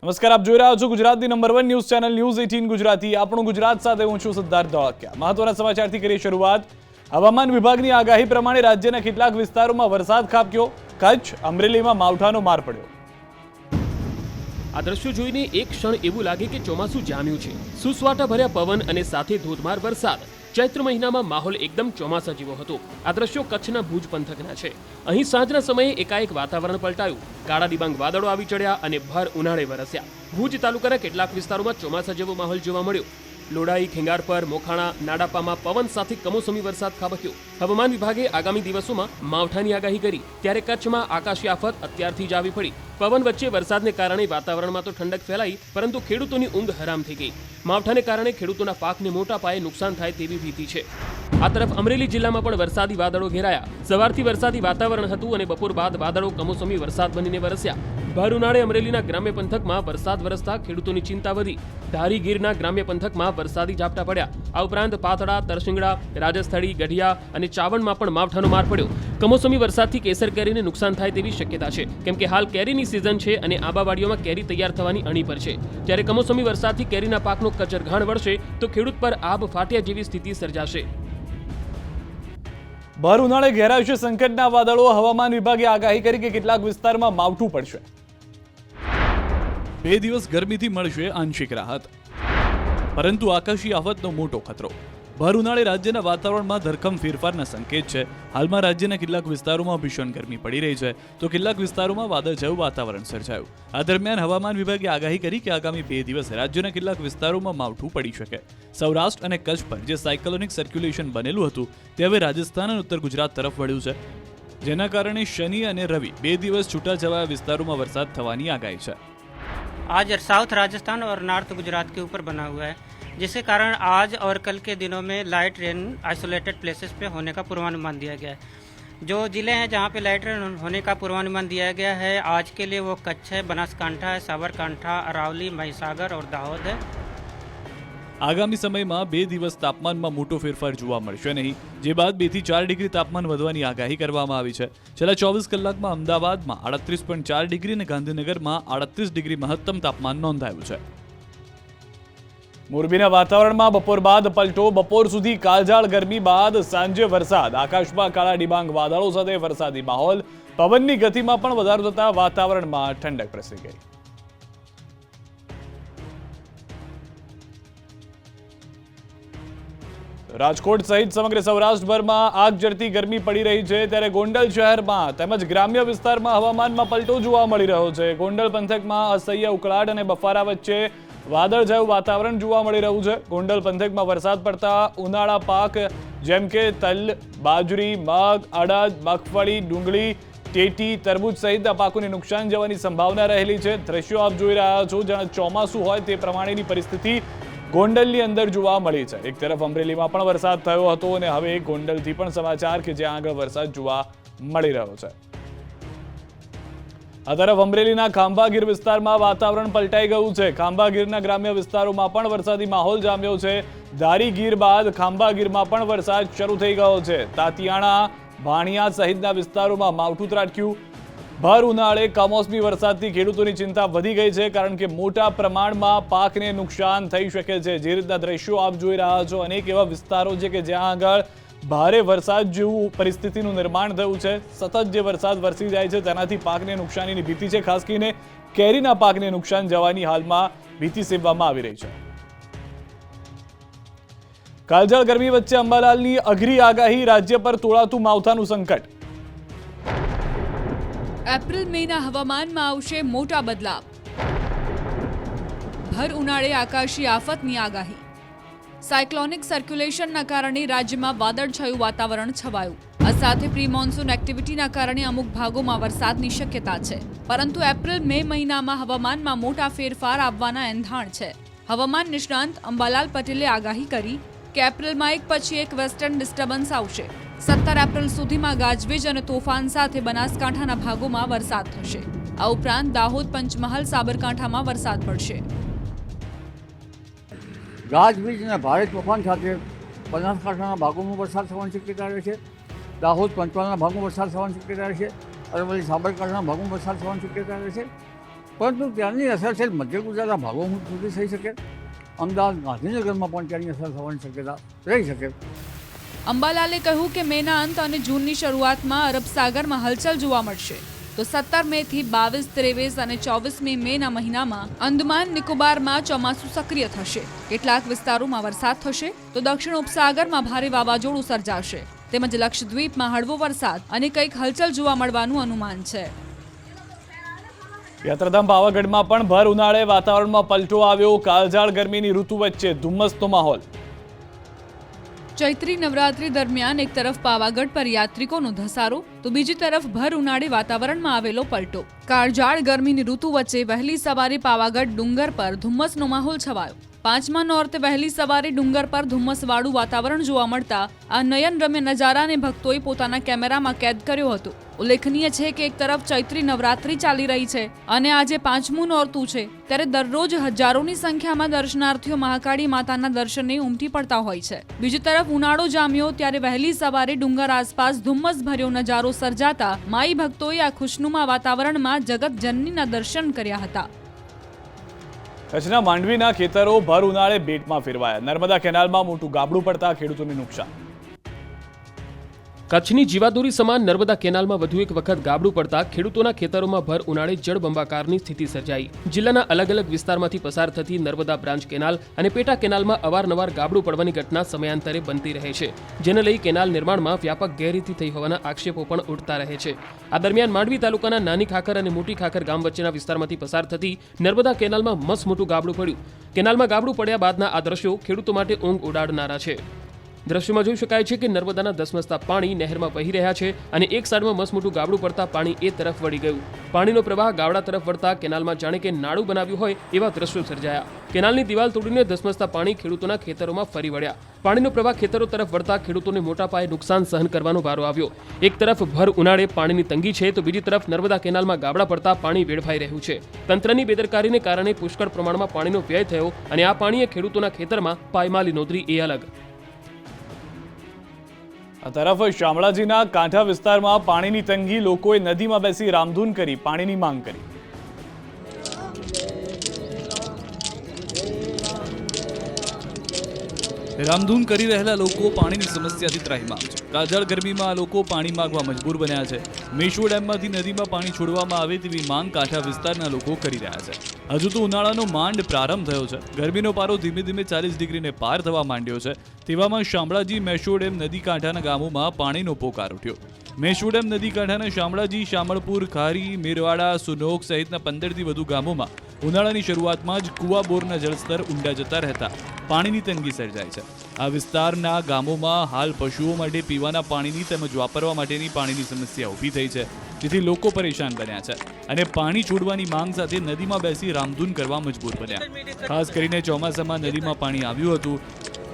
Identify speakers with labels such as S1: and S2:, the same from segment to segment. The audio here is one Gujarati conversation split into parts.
S1: નમસ્કાર, આપ જોઈ રહ્યા છો ગુજરાતની number 1 news channel news 18 Gujarati. આપણું ગુજરાત સાથે હું છું સિદ્ધાર્થ ધોળકિયા। મહત્વના સમાચારથી કરીએ શરૂઆત। હવામાન વિભાગની આગાહી પ્રમાણે રાજ્યના કેટલાક વિસ્તારોમાં વરસાદ ખાબક્યો। કચ્છ અમરેલીમાં માવઠાનો માર પડ્યો।
S2: આ દ્રશ્યો જોઈને એક ક્ષણ એવું લાગે કે ચોમાસું જામ્યું છે। સુસવાટા ભર્યા પવન અને સાથે ધોધમાર વરસાદ। ચૈત્ર મહિનામાં માહોલ એકદમ ચોમાસા જેવો હતો। આ દ્રશ્યો કચ્છના ભુજ પંથકના છે। અહીં સાંજના સમયે એકાએક વાતાવરણ પલટાયું। કાળા ડિબાંગ વાદળો આવી ચડ્યા અને ભર ઉનાળે વરસ્યા। ભુજ તાલુકાના કેટલાક વિસ્તારોમાં ચોમાસા જેવો માહોલ જોવા મળ્યો। લોડાઈ, ખેંગારપર, મોખાણા, નાડાપામાં પવન સાથે કમોસમી વરસાદ ખાબક્યો। હવામાન વિભાગે આગામી દિવસોમાં માવઠાની આગાહી કરી, ત્યારે કચ્છમાં આકાશી આફત અત્યારથી જ આવી પડી। પવન વચ્ચે વરસાદને કારણે વાતાવરણમાં તો ઠંડક ફેલાઈ, પરંતુ ખેડૂતોની ઊંઘ હરામ થઈ ગઈ। માવઠાને કારણે ખેડૂતોના પાકને મોટા પાયે નુકસાન થાય તેવી ભીતિ છે। આ તરફ અમરેલી જિલ્લામાં પણ વરસાદી વાદળો ઘેરાયા। સવારથી વરસાદી વાતાવરણ હતું અને બપોર બાદ વાદળો કમોસમી વરસાદ બનીને વરસ્યા। ભર ઉનાળે અમરેલીના ગ્રામ્ય પંથકમાં વરસાદ વરસતા ખેડૂતોની ચિંતા વધી। ધારી ગીરના ગ્રામ્ય પંથકમાં વરસાદી ઝાપટા પડ્યા। આ ઉપરાંત પાતળા, તરસિંગડા, રાજસ્થળી, ગઢિયા અને ચાવણમાં પણ માવઠાનો માર પડ્યો। કમોસમી વરસાદથી કેસર કેરીને નુકસાન થાય તેવી શક્યતા છે, કેમ કે હાલ કેરીની સિઝન છે અને આંબાવાડીઓમાં કેરી તૈયાર થવાની અણી પર છે। ત્યારે કમોસમી વરસાદથી કેરીના પાકનો કચરઘાણ વળશે તો ખેડૂત પર આબ ફાટ્યા જેવી સ્થિતિ સર્જાશે।
S1: ભર ઉનાળે ઘેરાશે સંકટના વાદળો। હવામાન વિભાગે આગાહી કરી કે કેટલાક વિસ્તારમાં માવઠું પડશે। 2 દિવસ ગરમીથી મળશે આંશિક રાહત, પરંતુ આકાશી આફતનો મોટો ખતરો। ભર ઉનાળે રાજ્યના વાતાવરણમાં ધરખમ ફેરફારના સંકેત છે। હાલમાં રાજ્યના કેટલાક વિસ્તારોમાં ભીષણ ગરમી પડી રહી છે, તો કેટલાક વિસ્તારોમાં વાદળછાયું વાતાવરણ સર્જાયું। આ દરમિયાન હવામાન વિભાગે આગાહી કરી કે આગામી 2 દિવસ રાજ્યના કેટલાક વિસ્તારોમાં માવઠું પડી શકે। સૌરાષ્ટ્ર અને કચ્છ પર જે સાયક્લોનિક સર્ક્યુલેશન બનેલું હતું તે હવે રાજસ્થાન અને ઉત્તર ગુજરાત તરફ વળ્યું છે, જેના કારણે શનિ અને રવિ 2 દિવસ છૂટાછવાયા વિસ્તારોમાં વરસાદ થવાની આગાહી છે।
S3: आज साउथ राजस्थान और नॉर्थ गुजरात के ऊपर बना हुआ है, जिसके कारण आज और कल के दिनों में लाइट रेन आइसोलेटेड प्लेसेस पे होने का पूर्वानुमान दिया गया है। जो ज़िले हैं जहाँ पे लाइट रेन होने का पूर्वानुमान दिया गया है आज के लिए वो कच्छ है, बनासकांठा है, साबरकांठा, अरावली, महिसागर और दाहोद है।
S1: આગામી સમયમાં 2 દિવસ તાપમાનમાં મોટો ફેરફાર જોવા મળશે નહીં, જે બાદ 2 થી 4 ડિગ્રી તાપમાન વધવાની આગાહી કરવામાં આવી છે। છેલ્લા 24 કલાકમાં અમદાવાદમાં 38.4 ડિગ્રી અને ગાંધીનગરમાં 38 ડિગ્રી મહત્તમ તાપમાન નોંધાયું છે। મોરબીના વાતાવરણમાં બપોર બાદ પલટો। બપોર સુધી કાળઝાળ ગરમી બાદ સાંજે વરસાદ। આકાશમાં કાળા ડિબાંગ વાદળો સાથે વરસાદી માહોલ। પવનની ગતિમાં પણ વધારો થતા વાતાવરણમાં ઠંડક પ્રસરી ગઈ। રાજકોટ સહિત સમગ્ર સૌરાષ્ટ્રભરમાં આગ ઝરતી ગરમી પડી રહી છે, ત્યારે ગોંડલ શહેરમાં તેમજ ગ્રામ્ય વિસ્તારમાં હવામાનમાં પલટો જોવા મળી રહ્યો છે। ગોંડલ પંથકમાં અસહ્ય ઉકળાટ અને બફારા વચ્ચે વાદળછાયું વાતાવરણ જોવા મળી રહ્યું છે। ગોંડલ પંથકમાં વરસાદ પડતા ઉનાળા પાક જેમ કે તલ, બાજરી, મગ, અડદ, મગફળી, ડુંગળી, ટેટી, તરબૂચ સહિતના પાકોને નુકસાન જવાની સંભાવના રહેલી છે। દ્રશ્યો આપ જોઈ રહ્યા છો, જાણે ચોમાસું હોય તે પ્રમાણેની પરિસ્થિતિ ગોંડલની અંદર જોવા મળી છે। એક તરફ અમરેલીમાં પણ વરસાદ થયો હતો અને હવે ગોંડલથી પણ સમાચાર કે જ્યાં આગળ વરસાદ જોવા મળી રહ્યો છે। આ તરફ અમરેલીના ખાંભાગીર વિસ્તારમાં વાતાવરણ પલટાઈ ગયું છે। ખાંભાગીરના ગ્રામ્ય વિસ્તારોમાં પણ વરસાદી માહોલ જામ્યો છે। ધારી ગીર બાદ ખાંભાગીરમાં પણ વરસાદ શરૂ થઈ ગયો છે। તાતિયાણા, ભાણિયા સહિતના વિસ્તારોમાં માવઠું ત્રાટક્યું। ભર ઉનાળે કમોસમી વરસાદથી ખેડૂતોની ચિંતા વધી ગઈ છે, કારણ કે મોટા પ્રમાણમાં પાકને નુકસાન થઈ શકે છે। જે રીતના દ્રશ્યો આપ જોઈ રહ્યા છો, અનેક એવા વિસ્તારો છે કે જ્યાં આગળ ભારે વરસાદ જેવું પરિસ્થિતિનું નિર્માણ થયું છે। સતત જે વરસાદ વરસી જાય છે તેનાથી પાકને નુકસાનીની ભીતિ છે। ખાસ કરીને કેરીના પાકને નુકસાન જવાની હાલમાં ભીતિ સેવવામાં આવી રહી છે। કાળઝાળ ગરમી વચ્ચે અંબાલાલની અઘરી આગાહી। રાજ્ય પર તોળાતું માવઠાનું સંકટ।
S4: એપ્રિલ મેના હવામાનમાં આવશે મોટા બદલાવ। ભર ઉનાળે આકાશી આફતની આગાહી। સાયક્લોનિક સર્ક્યુલેશનના કારણે રાજ્યમાં વાદળછાયું વાતાવરણ છવાયું। આ સાથે પ્રી મોન્સૂન એક્ટિવિટીના કારણે અમુક ભાગોમાં વરસાદની શક્યતા છે, પરંતુ એપ્રિલ મે મહિનામાં હવામાનમાં મોટા ફેરફાર આવવાના એંધાણ છે। હવામાન નિષ્ણાંત અંબાલાલ પટેલે આગાહી કરી કે એપ્રિલમાં એક પછી એક વેસ્ટર્ન ડિસ્ટર્બન્સ આવશે। 17 એપ્રિલ સુધીમાં ગાજવીજ અને તોફાન સાથે બનાસકાંઠાના ભાગોમાં વરસાદ થશે। આ ઉપરાંત દાહોદ, પંચમહાલ, સાબરકાંઠામાં વરસાદ પડશે।
S5: ગાજવીજ અને ભારે તોફાન સાથે બનાસકાંઠાના ભાગોમાં વરસાદ થવાની શક્યતા રહે છે। દાહોદ, પંચમહાલના ભાગોમાં વરસાદ થવાની શક્યતા રહે છે। અરવલ્લી, સાબરકાંઠાના ભાગોમાં વરસાદ થવાની શક્યતા રહે છે। પરંતુ ત્યાંની અસર છે મધ્ય ગુજરાતના ભાગો સુધી થઈ શકે, અમદાવાદ ગાંધીનગરમાં પણ ત્યાંની અસર થવાની શક્યતા રહી શકે.
S4: અંબાલાલે કહ્યું કે મેના અંત અને જૂનની શરૂઆતમાં અરબ સાગરમાં હલચલ જોવા મળશે, તો 17 મેથી 22, 23 અને 24મી મેના મહિનામાં અંદમાન નિકોબારમાં ચોમાસું સક્રિય થશે. કેટલાક વિસ્તારોમાં વરસાદ થશે તો દક્ષિણ ઉપસાગરમાં ભારે વાવાઝોડું સર્જાશે, તેમજ લક્ષદ્વીપમાં હળવો વરસાદ અને કંઈક હલચલ જોવા મળવાનું અનુમાન છે.
S1: યાત્રાધામ પાવાગઢમાં પણ ભર ઉનાળે વાતાવરણમાં પલટો આવ્યો. કાળઝાળ ગરમીની ઋતુ વચ્ચે ધુમ્મસનો માહોલ.
S4: ચૈત્રી નવરાત્રી દરમિયાન એક તરફ પાવાગઢ પર યાત્રિકોનો ધસારો તો બીજી તરફ ભર ઉનાળે વાતાવરણમાં આવેલો પલટો. કાળઝાળ ગરમીની ઋતુ વચ્ચે વહેલી સવારે પાવાગઢ ડુંગર પર ધુમ્મસનો માહોલ છવાયો. 5મા નોરતે વહેલી સવારે ડુંગર પર ધુમ્મસવાળું વાતાવરણ જોવા મળતા આ નયનરમ્ય નજારાને ભક્તોએ પોતાના કેમેરામાં કેદ કર્યો હતો. ઉલ્લેખનીય છે કે એક તરફ ચૈત્રી નવરાત્રી ચાલી રહી છે અને આજે 5મું નોરતું છે, ત્યારે દરરોજ હજારોની સંખ્યામાં દર્શનાર્થીઓ મહાકાળી માતાના દર્શને ઉમટી પડતા હોય છે. બીજી તરફ ઉનાળો જામ્યો ત્યારે વહેલી સવારે ડુંગર આસપાસ ધુમ્મસ ભર્યો નજારો સર્જાતા માઈ ભક્તોએ આ ખુશનુમા વાતાવરણમાં જગત જનનીના દર્શન કર્યા હતા.
S1: કચ્છના માંડવીના ખેતરો ભર ઉનાળે બેટમાં ફેરવાયા. નર્મદા કેનાલમાં મોટું ગાબડું પડતા ખેડૂતોને નુકસાન.
S2: કચ્છની જીવાદોરી સમાન નર્મદા કેનાલમાં વધુ એક વખત ગાબડું પડતા ખેડૂતોના ખેતરોમાં ભર ઉનાળે જળબંબાકારની સ્થિતિ સર્જાઈ. જિલ્લાના અલગ અલગ વિસ્તારમાંથી પસાર થતી નર્મદા બ્રાન્ચ કેનાલ અને પેટા કેનાલમાં અવારનવાર ગાબડું પડવાની ઘટના સમયાંતરે બનતી રહે છે, જેને લઈ કેનાલ નિર્માણમાં વ્યાપક ગેરરીતિ થઈ હોવાના આક્ષેપો પણ ઉઠતા રહે છે. આ દરમિયાન માંડવી તાલુકાના નાની ખાખર અને મોટી ખાખર ગામ વચ્ચેના વિસ્તારમાંથી પસાર થતી નર્મદા કેનાલમાં મસમોટું ગાબડું પડ્યું. કેનાલમાં ગાબડું પડ્યા બાદના આ દ્રશ્યો ખેડૂતો માટે ઊંઘ ઉડાડનારા છે. દ્રશ્યમાં જોઈ શકાય છે કે નર્મદાના ધસમસતા પાણી નહેરમાં વહી રહ્યા છે અને એક સાઈડમાં મસમોટું ગાબડું પડતા પાણી એ તરફ વળી ગયું. પાણીનો પ્રવાહ ગાવડા તરફ વળતા કેનાલમાં જાણે કે નાળું બનાવ્યું હોય એવા દ્રશ્યો સર્જાયા. કેનાલની દિવાલ તોડીને ધસમસતા પાણી ખેડૂતોના ખેતરોમાં ફરી વળ્યા. પાણીનો પ્રવાહ ખેતરો તરફ વળતા ખેડૂતોને મોટા પાયે નુકસાન સહન કરવાનો વારો આવ્યો. એક તરફ ભર ઉનાળે પાણીની તંગી છે તો બીજી તરફ નર્મદા કેનાલમાં ગાબડા પડતા પાણી વેડફાઈ રહ્યું છે. તંત્રની બેદરકારીને કારણે પુષ્કળ પ્રમાણમાં પાણીનો વ્યય થયો અને આ પાણીએ ખેડૂતોના ખેતરમાં પાયમાલી નોંધરી એ અલગ.
S1: આ તરફ શામળાજીના કાંઠા વિસ્તારમાં પાણીની તંગી. લોકોએ નદીમાં બેસી રામધૂન કરી પાણીની માંગ કરી. રામધૂન કરી રહેલા લોકો પાણીની સમસ્યાથી ત્રાહિમામ છે. કાળઝાળ ગરમીમાં આ લોકો પાણી માંગવા મજબૂર બન્યા છે. મેશ્વો ડેમમાંથી નદીમાં પાણી છોડવામાં આવે તેવી માંગ કાંઠા વિસ્તારના લોકો કરી રહ્યા છે. હજુ તો ઉનાળાનો માંડ પ્રારંભ થયો છે. ગરમીનો પારો ધીમે ધીમે 40 ડિગ્રીને પાર થવા માંડ્યો છે. તેવામાં શામળાજી મેશ્વો ડેમ નદી કાંઠાના ગામોમાં પાણીનો પોકાર ઉઠ્યો. મેશ્વો ડેમ નદી કાંઠાના શામળાજી, શામળપુર, ખારી, મેરવાડા, સુનોક સહિતના 15થી વધુ ગામોમાં ઉનાળાની શરૂઆતમાં જ કુવા બોરના જળસ્તર ઊંડા જતા રહેતા પાણીની તંગી સર્જાય છે. આ વિસ્તારના ગામોમાં હાલ પશુઓ માટે પીવાના પાણીની તેમજ વાપરવા માટેની પાણીની સમસ્યા ઊભી થઈ છે, જેથી લોકો પરેશાન બન્યા છે અને પાણી છોડવાની માંગ સાથે નદીમાં બેસી રામધૂન કરવા મજબૂર બન્યા. ખાસ કરીને ચોમાસામાં નદીમાં પાણી આવ્યું હતું,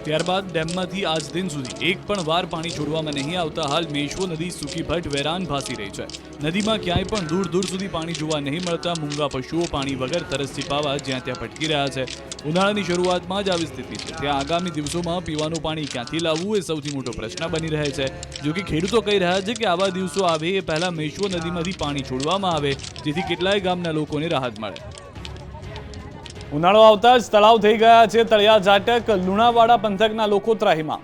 S1: ત્યારબાદ ડેમમાંથી આજ દિન સુધી એક પણ વાર પાણી છોડવામાં નહીં આવતા હાલ મેશ્વો નદી સૂકી ભટ્ટ વેરાન ભાસી રહી છે. નદીમાં ક્યાંય પણ દૂર દૂર સુધી પાણી જોવા નહીં મળતા મૂંગા પશુઓ પાણી વગર તરસ છીપાવા જ્યાં ત્યાં ભટકી રહ્યા છે. ઉનાળાની શરૂઆતમાં જ આવી સ્થિતિ છે, ત્યાં આગામી દિવસોમાં પીવાનું પાણી ક્યાંથી લાવવું એ સૌથી મોટો પ્રશ્ન બની રહે છે. જો કે ખેડૂતો કહી રહ્યા છે કે આવા દિવસો આવે એ પહેલા મેશ્વો નદીમાંથી પાણી છોડવામાં આવે, જેથી કેટલાય ગામના લોકોને રાહત મળે. ઉનાળો આવતા જ તળાવ થઈ ગયા છે તળિયા ઝાટક. લુણાવાડા પંથકના લોકો ત્રાહિમામ.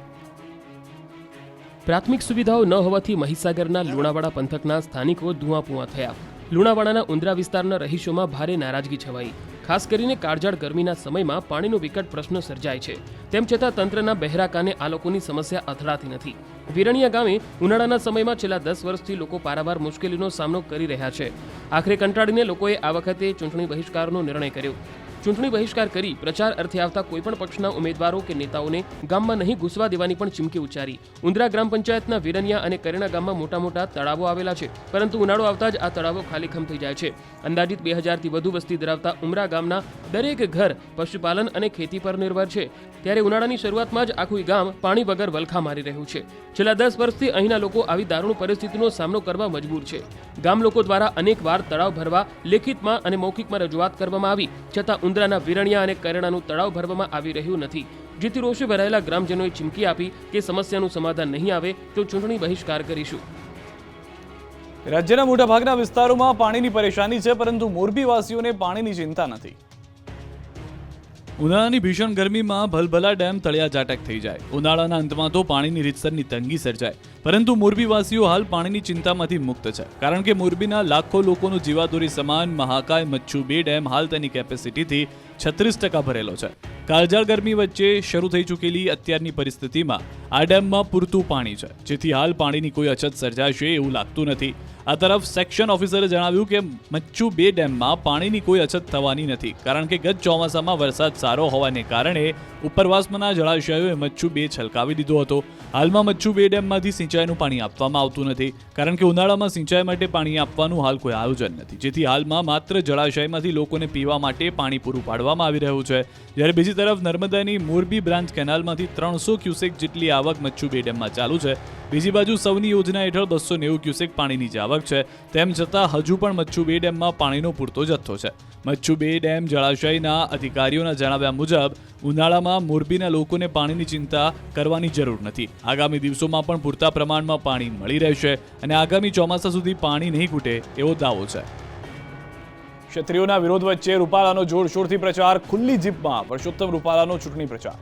S2: પ્રાથમિક સુવિધાઓ ન હોવાથી મહીસાગરના લુણાવાડા પંથકના સ્થાનિકો ધુઆપુઆ થયા. લુણાવાડાના ઉંદરા વિસ્તારના રહીશોમાં ભારે નારાજગી છવાઈ. ખાસ કરીને કાળઝાળ ગરમીના સમયમાં પાણીનો વિકટ પ્રશ્ન સર્જાય છે. તેમ છતાં તંત્રના બહેરા કાને આ લોકોની સમસ્યા અથડાતી નથી. વિરણિયા ગામે ઉનાળાના સમયમાં છેલ્લા 10 વર્ષથી લોકો પારાવાર મુશ્કેલીનો સામનો કરી રહ્યા છે. આખરે કંટાળીને લોકોએ આ વખતે ચૂંટણી બહિષ્કારનો નિર્ણય કર્યો. ચૂંટણી બહિષ્કાર કરી પ્રચાર અર્થે આવતા કોઈપણ પક્ષના ઉમેદવારો કે નેતાઓને ગામમાં નહીં ઘૂસવા દેવાની પણ ચીમકી ઉચ્ચારી. ઉંદરા ગ્રામ પંચાયતના વિરણિયા અને કરેણા ગામમાં મોટા મોટા તળાવો આવેલા છે, પરંતુ ઉનાળો આવતા જ આ તળાવો ખાલીખમ થઈ જાય છે. અંદાજિત 2000થી વધુ વસ્તી ધરાવતા ઉમરા ગામના દરેક ઘર પશુપાલન અને ખેતી પર નિર્ભર છે. ત્યારે ઉનાળાની શરૂઆતમાં જ આખું ગામ પાણી વગર વલખા મારી રહ્યું છે. છેલ્લા 10 વર્ષથી અહીંના લોકો આવી દારૂણ પરિસ્થિતિનો સામનો કરવા મજબૂર છે. ગામ લોકો દ્વારા અનેકવાર તળાવ ભરવા લેખિતમાં અને મૌખિકમાં રજૂઆત કરવામાં આવી, છતાં ઉંદરાના વિરણિયા અને કરેણાનું તળાવ ભરવામાં આવી રહ્યું નથી. જેથી રોષે ભરાયેલા ગ્રામજનોએ ચીમકી આપી કે સમસ્યાનું સમાધાન નહીં આવે તો ચૂંટણી બહિષ્કાર કરીશું.
S1: રાજ્યના મોટાભાગના વિસ્તારોમાં પાણીની પરેશાની છે, પરંતુ મોરબીવાસીઓને પાણીની ચિંતા નથી. ઉનાળાની ભીષણ ગરમીમાં ભલભલા ડેમ તળિયા ઝાટક થઈ જાય. ઉનાળાના અંતમાં તો પાણીની રીતસરની તંગી સર્જાય, પરંતુ મોરબીવાસીઓ હાલ પાણીની ચિંતામાંથી મુક્ત છે, કારણ કે મોરબીના લાખો લોકોનું જીવાદોરી સમાન મહાકાય મચ્છુ 2 ડેમ હાલ તેની કેપેસિટીથી 36% ભરેલો છે. કાળઝાળ ગરમી વચ્ચે શરૂ થઈ ચૂકેલી અત્યારની પરિસ્થિતિમાં આ ડેમમાં પૂરતું પાણી છે, જેથી હાલ પાણીની કોઈ અછત સર્જાશે એવું લાગતું નથી. આ તરફ સેક્શન ઓફિસરે જણાવ્યું કે મચ્છુ 2 ડેમમાં પાણીની કોઈ અછત થવાની નથી, કારણ કે ગત ચોમાસામાં વરસાદ સારો હોવાને કારણે ઉપરવાસમાંના જળાશયોએ મચ્છુ 2 છલકાવી દીધો હતો. હાલમાં મચ્છુ 2 ડેમમાંથી સિંચાઈનું પાણી આપવામાં આવતું નથી, કારણ કે ઉનાળામાં સિંચાઈ માટે પાણી આપવાનું હાલ કોઈ આયોજન નથી, જેથી હાલમાં માત્ર જળાશયમાંથી લોકોને પીવા માટે પાણી પૂરું પાડવામાં આવી રહ્યું છે. જ્યારે બીજી તરફ નર્મદાની મોરબી બ્રાન્ચ કેનાલમાંથી 300 ક્યુસેક જેટલી આવક મચ્છુ 2 ડેમમાં ચાલુ છે. બીજી બાજુ સૌની યોજના હેઠળ 290 ક્યુસેક પાણીની જ આવક છે. તેમ છતાં હજુ પણ મચ્છુ 2 ડેમમાં પાણીનો પૂરતો જથ્થો છે. મચ્છુ 2 ડેમ જળાશયના અધિકારીઓના જણાવ્યા મુજબ ઉનાળામાં મોરબીના લોકોને પાણીની ચિંતા કરવાની જરૂર નથી. આગામી દિવસોમાં પણ પૂરતા પ્રમાણમાં પાણી મળી રહેશે અને આગામી ચોમાસા સુધી પાણી નહીં ખૂટે એવો દાવો છે. ક્ષત્રિયોના વિરોધ વચ્ચે રૂપાલાનો જોરશોરથી પ્રચાર. ખુલ્લી જીપમાં પરસોત્તમ રૂપાલાનો ચૂંટણી પ્રચાર.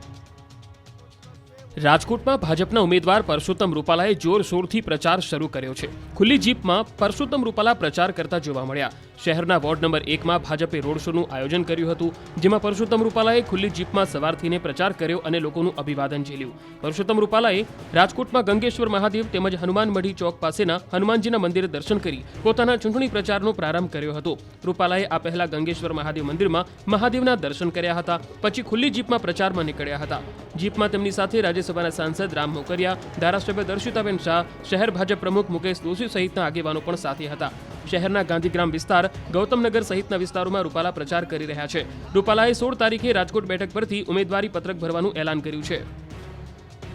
S2: રાજકોટમાં ભાજપના ઉમેદવાર પરસોત્તમ રૂપાલાએ જોરશોરથી પ્રચાર શરૂ કર્યો છે. ખુલ્લી જીપમાં પરસોત્તમ રૂપાલા પ્રચાર કરતા જોવા મળ્યા. શહેરના વોર્ડ નંબર 1માં ભાજપે રોડ શોનું આયોજન કર્યું હતું, જેમાં પરસોત્તમ રૂપાલાએ ખુલ્લી જીપમાં સવાર થઈને પ્રચાર કર્યો અને લોકોનું અભિવાદન ઝીલ્યું. પરસોત્તમ રૂપાલાએ રાજકોટમાં ગંગેશ્વર મહાદેવ તેમજ હનુમાન મઢી ચોક પાસેના હનુમાનજીના મંદિરે દર્શન કરી પોતાના ચૂંટણી પ્રચારનો પ્રારંભ કર્યો હતો. રૂપાલાએ આ પહેલા ગંગેશ્વર મહાદેવ મંદિરમાં મહાદેવના દર્શન કર્યા હતા, પછી ખુલ્લી જીપમાં પ્રચારમાં નીકળ્યા હતા. જીપમાં તેમની સાથે રાજ્યસભાના સાંસદ રામ મોકરિયા, ધારાસભ્ય દર્શિતાબેન શાહ, શહેર ભાજપ પ્રમુખ મુકેશ દોશી સહિતના આગેવાનો પણ સાથે હતા. શહેરના ગાંધીગ્રામ વિસ્તાર, ગૌતમનગર સહિતના વિસ્તારોમાં રૂપાલા પ્રચાર કરી રહ્યા છે. રૂપાલાએ 16 તારીખે રાજકોટ બેઠક પરથી ઉમેદવારી પત્રક ભરવાનું એલાન કર્યું છે.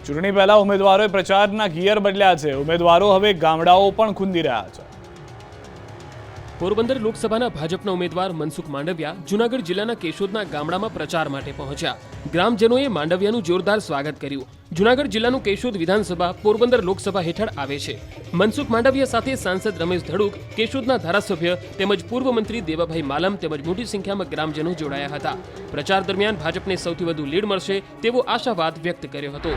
S1: ચૂંટણી પહેલા ઉમેદવારોએ પ્રચારના ગિયર બદલ્યા છે. ઉમેદવારો હવે ગામડાઓ પણ ખૂંદી રહ્યા છે.
S2: પોરબંદર લોકસભાના ભાજપના ઉમેદવાર મનસુખ માંડવિયા જૂનાગઢ જિલ્લાના કેશોદના ગામડામાં પ્રચાર માટે પહોંચ્યા. ગ્રામજનોએ માંડવિયાનું જોરદાર સ્વાગત કર્યું. જૂનાગઢ જિલ્લાનું કેશોદ વિધાનસભા પોરબંદર લોકસભા હેઠળ આવે છે. મનસુખ માંડવિયા સાથે સાંસદ રમેશ ધડુક, કેશોદના ધારાસભ્ય તેમજ પૂર્વ મંત્રી દેવાભાઈ માલમ તેમજ મોટી સંખ્યામાં ગ્રામજનો જોડાયા હતા. પ્રચાર દરમિયાન ભાજપને સૌથી વધુ લીડ મળશે તેવો આશાવાદ વ્યક્ત કર્યો હતો.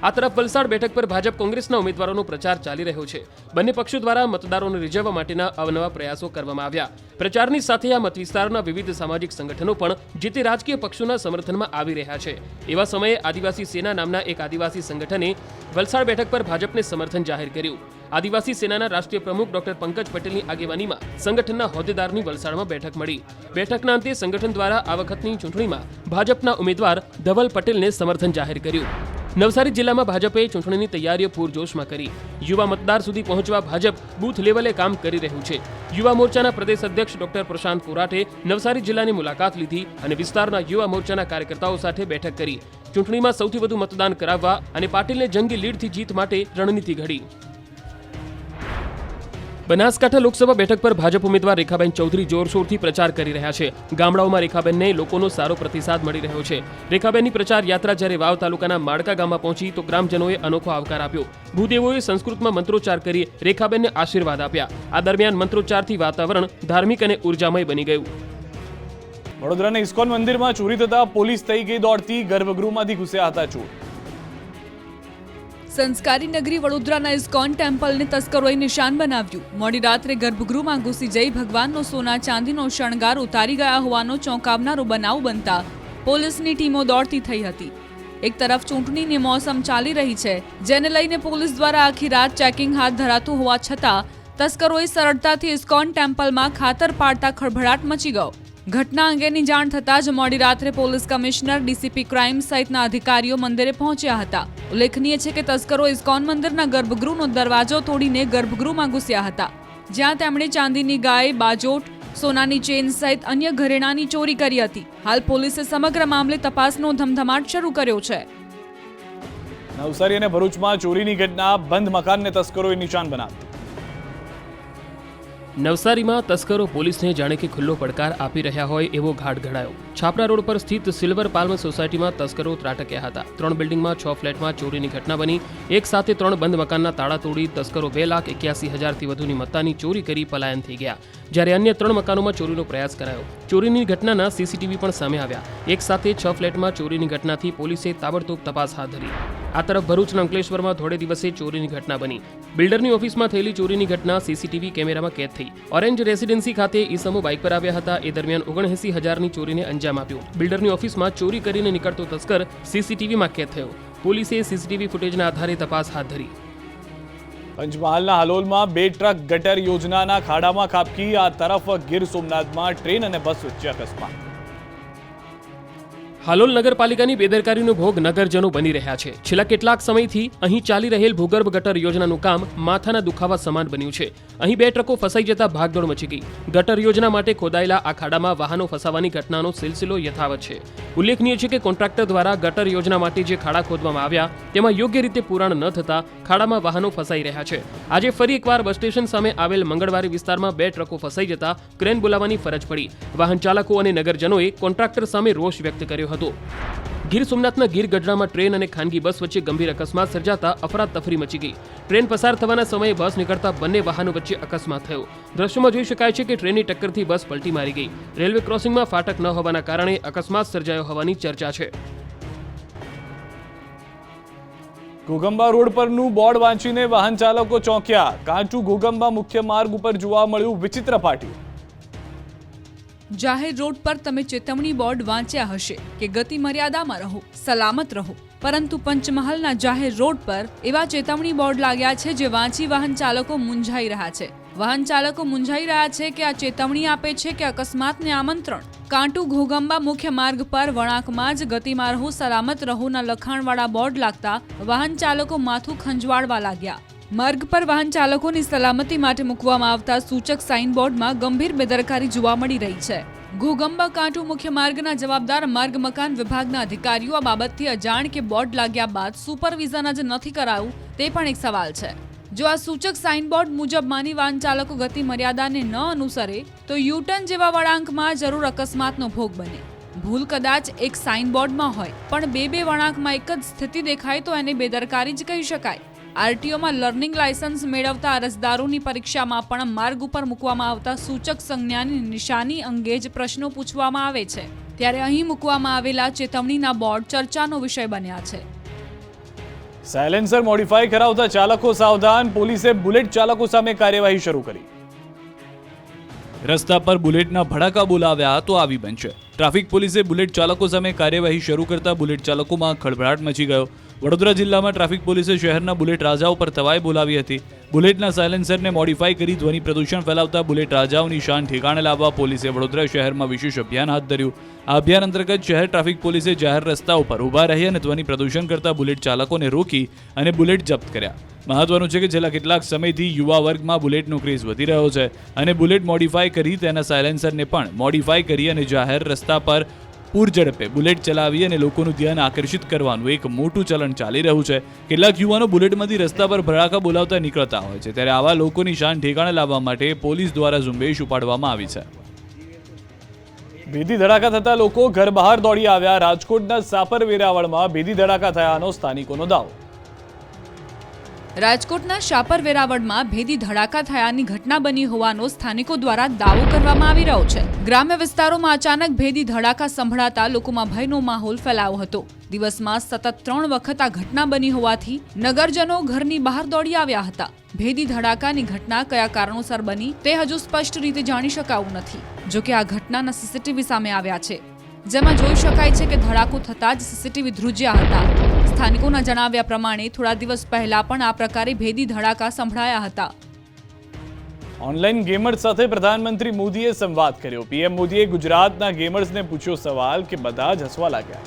S2: આ તરફ વલસાડ બેઠક પર ભાજપ કોંગ્રેસના ઉમેદવારોનો પ્રચાર ચાલી રહ્યો છે. બંને પક્ષો દ્વારા મતદારોને રીઝવવા માટેના અવનવા પ્રયાસો કરવામાં આવ્યા. પ્રચારની સાથે આ મતવિસ્તારના વિવિધ સામાજિક સંગઠનો પણ જે તે રાજકીય પક્ષોના સમર્થનમાં આવી રહ્યા છે. એવા સમયે આદિવાસી સેના નામના એક આદિવાસી સંગઠને વલસાડ બેઠક પર ભાજપને સમર્થન જાહેર કર્યું. આદિવાસી સેનાના રાષ્ટ્રીય પ્રમુખ ડોક્ટર પંકજ પટેલની આગેવાનીમાં સંગઠનના હોદ્દેદારની વલસાડમાં બેઠક મળી. બેઠકના અંતે સંગઠન દ્વારા આ વખતની ચૂંટણીમાં ભાજપના ઉમેદવાર ધવલ પટેલને સમર્થન જાહેર કર્યું. નવસારી જિલ્લામાં ભાજપે ચૂંટણીની તૈયારીઓ પૂરજોશમાં કરી. યુવા મતદાર સુધી પહોંચવા ભાજપ બૂથ લેવલે કામ કરી રહ્યું છે. યુવા મોરચાના પ્રદેશ અધ્યક્ષ ડોક્ટર પ્રશાંત કોરાટે નવસારી જિલ્લાની મુલાકાત લીધી અને વિસ્તારના યુવા મોરચાના કાર્યકર્તાઓ સાથે બેઠક કરી. ચૂંટણીમાં સૌથી વધુ મતદાન કરાવવા અને પાટીલને જંગી લીડથી જીત માટે રણનીતિ ઘડી. બનાસકાંઠા લોકસભા બેઠક પર ભાજપ ઉમેદવાર રેખાબેન ચૌધરી જોરશોરથી પ્રચાર કરી રહ્યા છે. ગામડાઓમાં રેખાબેનને લોકોનો સારો પ્રતિસાદ મળી રહ્યો છે. રેખાબેનની પ્રચાર યાત્રા જ્યારે વાવ તાલુકાના માળકા ગામમાં પહોંચી તો ગ્રામજનોએ અનોખો આવકાર આપ્યો. ભૂદેવોએ સંસ્કૃતમાં મંત્રોચ્ચાર કરી રેખાબેનને આશીર્વાદ આપ્યા. આ દરમિયાન મંત્રોચ્ચારથી વાતાવરણ ધાર્મિક અને ઉર્જામય બની ગયું.
S1: વડોદરાના ઇસ્કોન મંદિરમાં ચોરી થતા પોલીસ થઈ ગઈ દોડતી. ગર્ભગૃહમાંથી ઘૂસ્યા હતા ચોર.
S4: સંસ્કારી નગરી વડોદરાના ઇસ્કોન ટેમ્પલને તસ્કરોએ નિશાન બનાવ્યું. મોડી રાત્રે ગર્ભગૃહમાં ઘૂસી જઈ ભગવાનનો સોના ચાંદીનો શણગાર ઉતારી ગયા હોવાનો ચોંકાવનારો બનાવ બનતા પોલીસની ટીમો દોડતી થઈ હતી. એક તરફ ચૂંટણીની મોસમ ચાલી રહી છે, જેને લઈને પોલીસ દ્વારા આખી રાત ચેકિંગ હાથ ધરાતું હોવા છતાં તસ્કરોએ સરળતાથી ઇસ્કોન ટેમ્પલમાં ખાતર પાડતા ખળભળાટ મચી ગયો. ઘટના અંગેની જાણ થતાં જ મોડી રાત્રે પોલીસ કમિશનર, ડીસીપી ક્રાઇમ સહિતના અધિકારીઓ મંદિરે પહોંચ્યા હતા. ઉલ્લેખનીય છે કે તસ્કરો ઇસ્કોન મંદિરના ગર્ભગૃહનો દરવાજો તોડીને ગર્ભગૃહમાં ઘૂસ્યા હતા, જ્યાં તેમણે ચાંદીની ગાય, બાજોટ, સોનાની ચેન સહિત અન્ય ઘરેણાની ચોરી કરી હતી. હાલ પોલીસે સમગ્ર મામલે તપાસનો ધમધમાટ શરૂ કર્યો છે.
S1: નવસારી અને ભરૂચમાં ચોરીની ઘટના. બંધ મકાનને તસ્કરોએ નિશાન બનાવ્યું.
S2: નવસારીમાં તસ્કરો પોલીસને જાણે કે ખુલ્લો પડકાર આપી રહ્યા હોય એવો ઘાટ ઘડાયો. છાપરા રોડ પર સ્થિત સિલ્વર પાલ્મ સોસાયટીમાં તસ્કરો ત્રાટક્યા હતા. 3 બિલ્ડિંગમાં 6 ફ્લેટમાં ચોરીની ઘટના બની. એક સાથે 3 બંધ મકાનના તાળા તોડી તસ્કરો 2,81,000થી વધુની મત્તાની ચોરી કરી પલાયન થઈ ગયા. જ્યારે અન્ય 3 મકાનોમાં ચોરીનો પ્રયાસ કરાયો. ચોરીની ઘટનાના સીસીટીવી પણ સામે આવ્યા. એક સાથે 6 ફ્લેટમાં ચોરીની ઘટનાથી પોલીસે તાબડતોબ તપાસ હાથ ધરી. આ તરફ ભરૂચના અંકલેશ્વરમાં થોડે દિવસે ચોરીની ઘટના બની. બિલ્ડરની ઓફિસમાં થયેલી ચોરીની ઘટના સીસીટીવી કેમેરામાં કેદ થઈ. ઓરેન્જ રેસિડેન્સી ખાતે ઈસમો બાઇક પર આવ્યા હતા. એ દરમિયાન 79,000ની ચોરીને અંજામ આપ્યો. બિલ્ડરની ઓફિસમાં ચોરી કરીને નીકળતો તસ્કર સીસીટીવીમાં કેદ થયો. પોલીસે સીસીટીવી ફૂટેજના આધારે તપાસ હાથ ધરી.
S1: પંચમહાલના હાલોલમાં 2 ટ્રક ગટર યોજનાના ખાડામાં ખાબકી. આ તરફ ગીર સોમનાથમાં ટ્રેન અને બસ વચ્ચે અકસ્માત.
S2: હાલોલ નગરપાલિકાની બેદરકારીનો ભોગ નગરજનો બની રહ્યા છે. છેલ્લા કેટલાક સમયથી અહીં ચાલી રહેલ ભૂગર્ભ ગટર યોજનાનું કામ માથાના દુખાવા સમાન બન્યું છે. અહીં 2 ટ્રકો ફસાઈ જતા ભાગદોડ મચી ગઈ. ગટર યોજના માટે ખોદાયેલા આ ખાડામાં વાહનો ફસાવાની ઘટનાનો સિલસિલો યથાવત છે. ઉલ્લેખનીય છે કે કોન્ટ્રાક્ટર દ્વારા ગટર યોજના માટે જે ખાડા ખોદવામાં આવ્યા તેમાં યોગ્ય રીતે પુરાણ ન થતા ખાડામાં વાહનો ફસાઈ રહ્યા છે. આજે ફરી એકવાર બસ સ્ટેશન સામે આવેલ મંગળવારી વિસ્તારમાં 2 ટ્રકો ફસાઈ જતા ક્રેન બોલાવવાની ફરજ પડી. વાહન ચાલકો અને નગરજનોએ કોન્ટ્રાક્ટર સામે રોષ વ્યક્ત કર્યો હતો. ગીર સોમનાથના ગીર ગઢડામાં ટ્રેન અને ખાનગી બસ વચ્ચે ગંભીર અકસ્માત સર્જાતા અફરાતફરી મચી ગઈ. ટ્રેન પસાર થવાના સમયે બસ નીકળતા બંને વાહનો વચ્ચે અકસ્માત થયો. દ્રશ્યોમાં જોઈ શકાય છે કે ટ્રેનની ટક્કરથી બસ પલટી મારી ગઈ. રેલવે ક્રોસિંગમાં ફાટક ન હોવાના કારણે અકસ્માત સર્જાયો હોવાની ચર્ચા છે.
S1: ઘોગંબા રોડ પરનું બોર્ડ વાંચીને વાહન ચાલકો ચોંક્યા. કાંચું ઘોગંબા મુખ્ય માર્ગ ઉપર જોવા મળ્યું વિચિત્ર પાટિયું.
S4: જાહેર રોડ પર તમે ચેતવણી બોર્ડ વાંચ્યા હશે કે ગતિ મર્યાદામાં રહો, સલામત રહો, પરંતુ પંચમહાલના જાહેર રોડ પર એવા ચેતવણી બોર્ડ લાગ્યા છે જે વાંચી વાહન ચાલકો મૂંઝાઈ રહ્યા છે. વાહન ચાલકો મૂંઝાઈ રહ્યા છે કે આ ચેતવણી આપે છે કે અકસ્માતને આમંત્રણ. કાંટુ ઘોગંબા મુખ્ય માર્ગ પર વળાંકમાં જ ગતિમાં રહો, સલામત રહોના લખાણવાળા બોર્ડ લાગતા વાહન ચાલકો માથું ખંજવાળવા લાગ્યા. માર્ગ પર વાહન ચાલકોની સલામતી માટે મૂકવામાં આવતા સૂચક સાઇનબોર્ડમાં ગંભીર બેદરકારી જોવા મળી રહી છે. ઘોગંબા કાંટુ મુખ્ય માર્ગના જવાબદાર માર્ગ મકાન વિભાગના અધિકારીઓ આ બાબતથી અજાણ કે બોર્ડ લાગ્યા બાદ સુપરવિઝન જ નથી કરાયું તે પણ એક સવાલ છે. જો આ સૂચક સાઇનબોર્ડ મુજબ માની વાહન ચાલકો ગતિ મર્યાદાને ન અનુસરે તો યુટર્ન જેવા વળાંકમાં જરૂર અકસ્માતનો ભોગ બને. ભૂલ કદાચ એક સાઇનબોર્ડમાં હોય પણ બે વળાંકમાં એક જ સ્થિતિ દેખાય તો એને બેદરકારી જ કહી શકાય. આરટીઓમાં લર્નિંગ લાયસન્સ મેળવતા અરજદારોની પરીક્ષામાં પણ માર્ગ ઉપર મૂકવામાં આવતા સૂચક સંજ્ઞાની નિશાની અંગે જ પ્રશ્નો પૂછવામાં આવે છે. ત્યારે અહીં મૂકવામાં આવેલા ચેતવણીના બોર્ડ ચર્ચાનો વિષય બન્યા છે.
S1: સાયલેન્સર મોડિફાઈ કરાવતા ચાલકો સાવધાન. પોલીસે બુલેટ ચાલકો સામે કાર્યવાહી શરૂ કરી. રસ્તા પર બુલેટના ભડાકા બોલાવ્યા તો આવી બનશે. ટ્રાફિક પોલીસે બુલેટ ચાલકો સામે કાર્યવાહી શરૂ કરતા બુલેટ ચાલકોમાં ખળભળાટ મચી ગયો. વડોદરા જિલ્લામાં ટ્રાફિક પોલીસે શહેરના બુલેટ રાજાઓ પર તવાઈ બોલાવી હતી. બુલેટના સાયલેન્સરને મોડિફાઈ કરી ધ્વનિ પ્રદૂષણ ફેલાવતા બુલેટ રાજાઓની શાન ઠેકાણે લાવવા પોલીસે વડોદરા શહેરમાં વિશેષ અભિયાન હાથ ધર્યું. આ અભિયાન અંતર્ગત શહેર ટ્રાફિક પોલીસે જાહેર રસ્તા ઉપર ઊભા રહી અને ધ્વનિ પ્રદૂષણ કરતા બુલેટ ચાલકોને રોકી અને બુલેટ જપ્ત કર્યા. મહત્વનું છે કે છેલ્લા કેટલાક સમયથી યુવા વર્ગમાં બુલેટનો ક્રેઝ વધી રહ્યો છે અને બુલેટ મોડિફાઈ કરી તેના સાયલેન્સરને પણ મોડિફાઈ કરી અને જાહેર રસ્તા પર પૂર ઝડપે બુલેટ ચલાવી અને લોકોનું ધ્યાન આકર્ષિત કરવાનું એક મોટું ચલણ ચાલી રહ્યું છે. કેટલાક યુવાનો બુલેટમાંથી રસ્તા પર ભડાકા બોલાવતા નીકળતા હોય છે, ત્યારે આવા લોકોની શાન ઠેકાણે લાવવા માટે પોલીસ દ્વારા ઝુંબેશ ઉપાડવામાં આવી છે. ભેદી ધડાકા થતા લોકો ઘર બહાર દોડી આવ્યા. રાજકોટના સાપર વેરાવળમાં ભેદી ધડાકા થયાનો સ્થાનિકોનો દાવો.
S4: રાજકોટના શાપર વેરાવળમાં ભેદી ધડાકા થયાની ઘટના બની હોવાનો સ્થાનિકો દ્વારા દાવો કરવામાં આવી રહ્યો છે. ગ્રામ્ય વિસ્તારોમાં અચાનક ભેદી ધડાકા સંભળાતા લોકોમાં ભયનો માહોલ ફેલાયો હતો. દિવસમાં સતત 3 વખત આ ઘટના બની હોવાથી નગરજનો ઘરની બહાર દોડી આવ્યા હતા. ભેદી ધડાકાની ઘટના કયા કારણોસર બની તે હજુ સ્પષ્ટ રીતે જાણી શકાયું નથી. જોકે આ ઘટનાના સીસીટીવી સામે આવ્યા છે, જેમાં જોઈ શકાય છે કે ધડાકો થતાં જ સીસીટીવી ધ્રુજ્યા હતા. સ્થાનિકોના જણાવ્યા પ્રમાણે થોડા દિવસ પહેલા પણ આ પ્રકારે ભેદી ધડાકા સંભળાયા હતા.
S1: ઓનલાઈન ગેમર્સ સાથે પ્રધાનમંત્રી મોદીએ સંવાદ કર્યો. પીએમ મોદીએ ગુજરાતના ગેમર્સને પૂછ્યો સવાલ કે બધા જ હસવા લાગ્યા.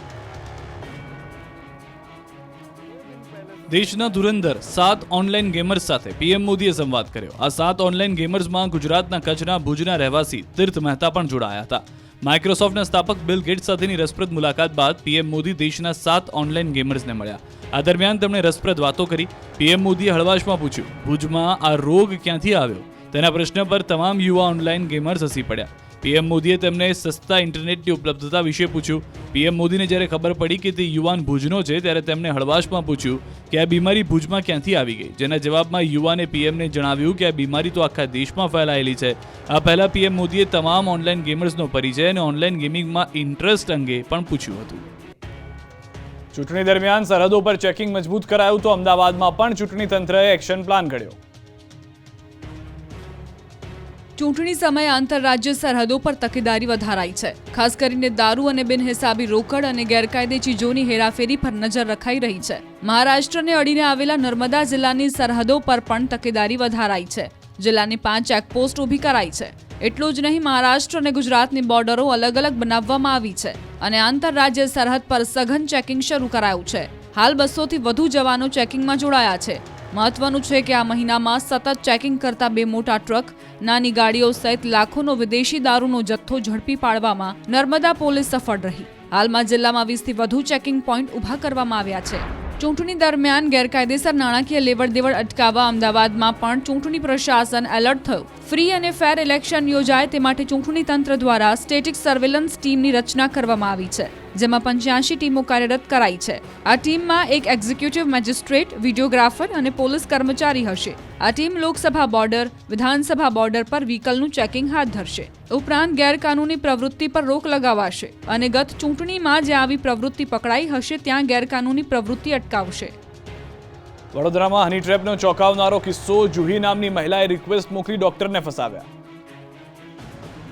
S1: દેશના ધુરંધર 7 ઓનલાઈન ગેમર્સ સાથે પીએમ મોદીએ સંવાદ કર્યો. આ 7 ઓનલાઈન ગેમર્સમાં ગુજરાતના કચ્છના ભુજના રહેવાસી તીર્થ મહેતા પણ જોડાયા હતા. માઇક્રોસોફ્ટના સ્થાપક બિલ ગેટ્સ સાથેની રસપ્રદ મુલાકાત બાદ પીએમ મોદી દેશના 7 ઓનલાઈન ગેમર્સને મળ્યા. આ દરમિયાન તેમણે રસપ્રદ વાતો કરી. પીએમ મોદીએ હળવાશમાં પૂછ્યું, ભુજમાં આ રોગ ક્યાંથી આવ્યો? તેના પ્રશ્ન પર તમામ યુવા ઓનલાઈન ગેમર્સ હસી પડ્યા. પીએમ મોદીએ તેમને સસ્તા ઇન્ટરનેટની ઉપલબ્ધતા વિશે પૂછ્યું. પીએમ મોદીને જ્યારે ખબર પડી કે તે યુવાન ભુજનો છે ત્યારે તેમણે હળવાશમાં પૂછ્યું કે આ બીમારી ભુજમાં ક્યાંથી આવી ગઈ, જેના જવાબમાં યુવાને પીએમને જણાવ્યું કે આ બીમારી તો આખા દેશમાં ફેલાયેલી છે. આ પહેલા પીએમ મોદીએ તમામ ઓનલાઈન ગેમર્સનો પરિચય અને ઓનલાઈન ગેમિંગમાં ઇન્ટરેસ્ટ અંગે પણ પૂછ્યું હતું. ચૂંટણી દરમિયાન સરહદો પર ચેકિંગ મજબૂત કરાયું તો અમદાવાદમાં પણ ચૂંટણી તંત્રએ એક્શન પ્લાન ઘડ્યો.
S4: ચૂંટણી સમયે આંતરરાજ્ય સરહદો પર તકેદારી વધારાઈ છે. ખાસ કરીને દારૂ અને બિનહિસાબી રોકડ અને ગેરકાયદે ચીજોની હેરાફેરી પર નજર રખાઈ રહી છે. મહારાષ્ટ્રને અડીને આવેલા નર્મદા જિલ્લાની સરહદો પર પણ તકેદારી વધારાઈ છે. જિલ્લાની 5 ચેકપોસ્ટ ઊભી કરાઈ છે. એટલું જ નહીં, મહારાષ્ટ્ર અને ગુજરાતની બોર્ડરો અલગ અલગ બનાવવામાં આવી છે અને આંતરરાજ્ય સરહદ પર સઘન ચેકિંગ શરૂ કરાયું છે. હાલ 200થી વધુ જવાનો ચેકિંગમાં જોડાયા છે. મહત્વનું છે કે આ મહિનામાં સતત ચેકિંગ કરતા 2 મોટા ટ્રક, નાની ગાડીઓ સહિત લાખોનો વિદેશી દારૂનો જથ્થો ઝડપી પાડવામાં નર્મદા પોલીસ સફળ રહી. હાલમાં જિલ્લામાં 20થી વધુ ચેકિંગ પોઈન્ટ ઊભા કરવામાં આવ્યા છે. ચૂંટણી દરમિયાન ગેરકાયદેસર નાણાકીય લેવડ દેવડ અટકાવવા અમદાવાદમાં પણ ચૂંટણી પ્રશાસન એલર્ટ થયું. ફ્રી અને ફેર ઇલેક્શન યોજાય તે માટે ચૂંટણી તંત્ર દ્વારા સ્ટેટિક સર્વેલન્સ ટીમની રચના કરવામાં આવી છે, જેમાં 85 ટીમો કાર્યરત કરાઈ છે. આ ટીમમાં એક એક્ઝિક્યુટિવ મેજિસ્ટ્રેટ, વિડીયોગ્રાફર અને પોલીસ કર્મચારી હશે. આ ટીમ લોકસભા બોર્ડર, વિધાનસભા બોર્ડર પર વ્હીકલનું ચેકિંગ હાથ ધરશે. ઉપરાંત ગેરકાનૂની પ્રવૃત્તિ પર રોક લગાવાશે અને ગત ચૂંટણીમાં જ્યાં આવી પ્રવૃત્તિ પકડાઈ હશે ત્યાં ગેરકાનૂની પ્રવૃત્તિ અટકાવશે.
S1: વડોદરામાં હની ટ્રેપનો ચોંકાવનારો કિસ્સો. જુહી નામની મહિલાએ રિક્વેસ્ટ મોકલી ડોક્ટરને ફસાવ્યા.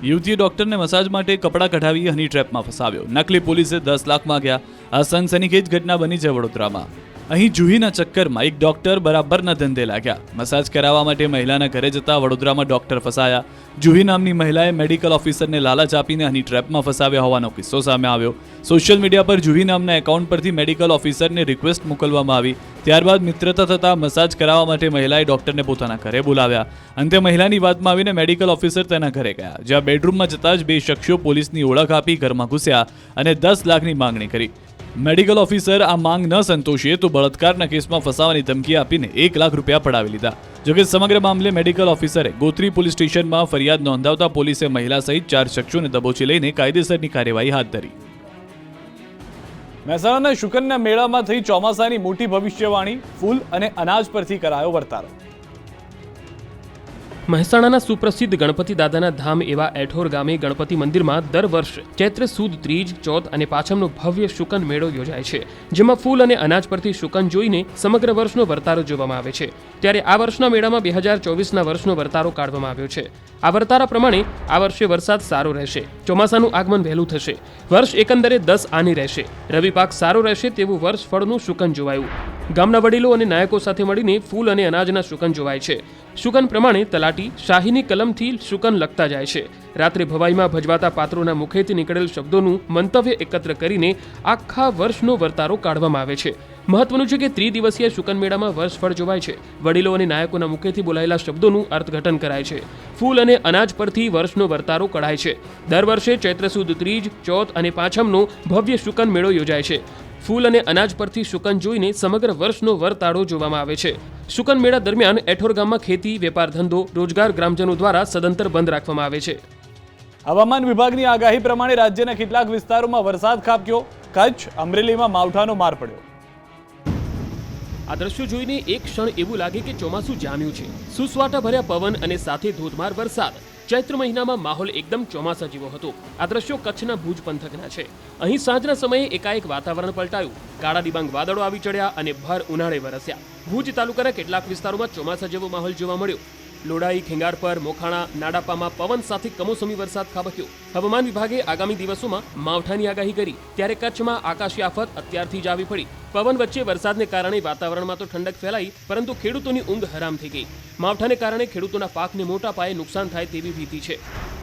S1: યુવતીએ ડોક્ટરને મસાજ માટે કપડાં કઢાવી હની ટ્રેપમાં ફસાવ્યો. નકલી પોલીસે 10 લાખ માંગ્યા. આ સનસનીખેજ ઘટના બની છે વડોદરામાં. અહીં જુહીના ચક્કરમાં એક ડોક્ટર બરાબરના ધંધે લાગ્યા. મસાજ કરાવવા માટે મહિલાના ઘરે જતા વડોદરામાં ડોક્ટર ફસાયા. જુહી નામની મહિલાએ મેડિકલ ઓફિસરને લાલચ આપીને હની ટ્રેપમાં ફસાવ્યા હોવાનો કિસ્સો સામે આવ્યો. સોશિયલ મીડિયા પર જુહી નામના એકાઉન્ટ પરથી મેડિકલ ઓફિસરને રિક્વેસ્ટ મોકલવામાં આવી. ત્યારબાદ મિત્રતા થતાં મસાજ કરાવવા માટે મહિલાએ ડોક્ટરને પોતાના ઘરે બોલાવ્યા. અંતે મહિલાની વાતમાં આવીને મેડિકલ ઓફિસર તેના ઘરે ગયા, જ્યાં બેડરૂમમાં જતાં જ 2 શખ્સો પોલીસની ઓળખ આપી ઘરમાં ઘૂસ્યા અને 10 લાખની માંગણી કરી. મેડિકલ ઓફિસર આ માંગ ન સંતોષીએ તો બળાત્કારના કેસમાં ફસાવાની ધમકી આપીને 1 લાખ રૂપિયા પડાવી લીધા. જોકે સમગ્ર મામલે મેડિકલ ઓફિસરે ગોત્રી પોલીસ સ્ટેશનમાં ફરિયાદ નોંધાવતા પોલીસે મહિલા સહિત 4 શખ્સોને દબોચી લઈને કાયદેસરની કાર્યવાહી હાથ ધરી. મહેસાણાના શુકનના મેળામાં થઈ ચોમાસાની મોટી ભવિષ્યવાણી. ફૂલ અને અનાજ પરથી કરાયો વર્તારો.
S2: મહેસાણાના સુપ્રસિદ્ધ ગણપતિ દાદાના ધામ એવા એઠોર ગામે ગણપતિ મંદિરમાં દર વર્ષ ચૈત્ર સુદ ત્રીજ, ચોથ અને પાછમનો ભવ્ય શુકન મેળો યોજાય છે, જેમાં ફૂલ અને અનાજ પરથી શુકન જોઈને સમગ્ર વર્ષનો વર્તારો જોવામાં આવે છે. ત્યારે આ વર્ષના મેળામાં 2024ના વર્ષનો વર્તારો કાઢવામાં આવ્યો છે. આ વર્તારા પ્રમાણે આ વર્ષે વરસાદ સારો રહેશે, ચોમાસાનું આગમન વહેલું થશે, વર્ષ એકંદરે 10 આની રહેશે, રવિ પાક સારો રહેશે તેવું વર્ષ ફળનું શુકન જોવાયું. ગામના વડીલો અને નાયકો સાથે મળીને ફૂલ અને અનાજના શુકન જોવાય છે. શુકન પ્રમાણે તલાટી શાહીની કલમથી શુકન લખતા જાય છે. રાત્રે ભવાઈમાં ભજવાતા પાત્રોના મુખેથી નીકળેલ શબ્દોનું મંતવ્ય એકત્ર કરીને આખા વર્ષનો વર્તારો કાઢવામાં આવે છે. મહત્વનું છે કે 3 દિવસીય શુકન મેળામાં વર્ષફળ જોવાય છે. વડીલો અને નાયકોના મુખેથી બોલાયેલા શબ્દોનું અર્થઘટન કરાય છે. ફૂલ અને અનાજ પરથી વર્ષનો વર્તારો કઢાય છે. દર વર્ષે ચૈત્ર સુદ ત્રીજ, ચોથ અને પાછમનો ભવ્ય શુકન મેળો યોજાય છે. ફૂલ અને અનાજ પરથી શુકન જોઈને સમગ્ર વર્ષનો વર્તારો જોવામાં આવે છે. શુકન મેળા દરમિયાન એઠોર ગામમાં ખેતી, વેપાર ધંધો, રોજગાર ગ્રામજનો દ્વારા સદંતર બંધ રાખવામાં આવે છે.
S1: હવામાન વિભાગની આગાહી પ્રમાણે રાજ્યના કેટલાક વિસ્તારોમાં વરસાદ ખાબક્યો. કચ્છ, અમરેલીમાં માવઠાનો માર પડ્યો.
S2: આ દ્રશ્યો જોઈને એક ક્ષણ એવું લાગે કે ચોમાસું જામ્યું છે. સુસવાટા ભર્યા પવન અને સાથે ધોધમાર વરસાદ. ચૈત્ર મહિનામાં માહોલ એકદમ ચોમાસા જેવો હતો. આ દ્રશ્યો કચ્છના ભુજ પંથકના છે. અહીં સાંજના સમયે એકાએક વાતાવરણ પલટાયું. કાળા ડિબાંગ વાદળો આવી ચડ્યા અને ભર ઉનાળે વરસ્યા. ભુજ તાલુકાના કેટલાક વિસ્તારોમાં ચોમાસા જેવો માહોલ જોવા મળ્યો. લોડાઈ, ખેંગારપર, મોખાણા, નાડાપામાં પવન સાથે કમોસમી વરસાદ ખાબક્યો. હવામાન વિભાગે આગામી દિવસોમાં માવઠાની આગાહી કરી, ત્યારે કચ્છમાં આકાશી આફત અત્યારથી જ આવી પડી. પવન વચ્ચે વરસાદને કારણે વાતાવરણમાં તો ઠંડક ફેલાઈ, પરંતુ ખેડૂતોની ઊંઘ હરામ થઈ ગઈ. માવઠાને કારણે ખેડૂતોના પાકને મોટા પાયે નુકસાન થાય તેવી ભીતિ છે.